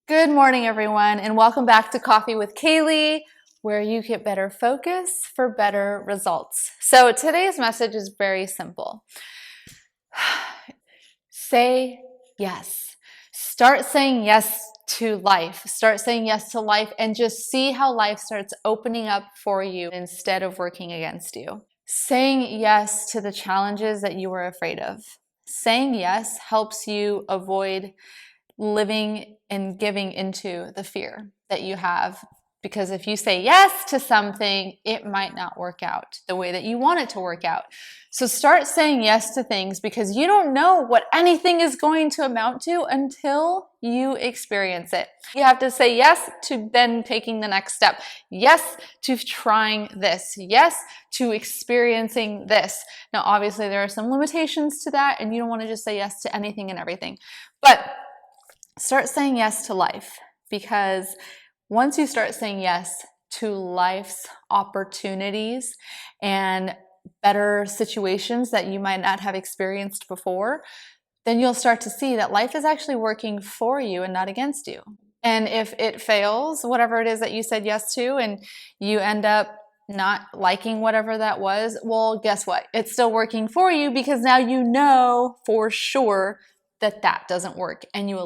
Good morning, everyone, and welcome back to Coffee with Kaylee, where you get better focus for better results. So today's message is very simple. Say yes. Start saying yes to life. Start saying yes to life and just see how life starts opening up for you instead of working against you. Saying yes to the challenges that you were afraid of. Saying yes helps you avoid living and giving into the fear that you have. Because if you say yes to something, it might not work out the way that you want it to work out. So start saying yes to things because you don't know what anything is going to amount to until you experience it. You have to say yes to then taking the next step. Yes to trying this. Yes to experiencing this. Now, obviously, there are some limitations to that, and you don't want to just say yes to anything and everything. But start saying yes to life, because once you start saying yes to life's opportunities and better situations that you might not have experienced before, then you'll start to see that life is actually working for you and not against you. And if it fails, whatever it is that you said yes to, and you end up not liking whatever that was, well, guess what? It's still working for you because now you know for sure that that doesn't work, and you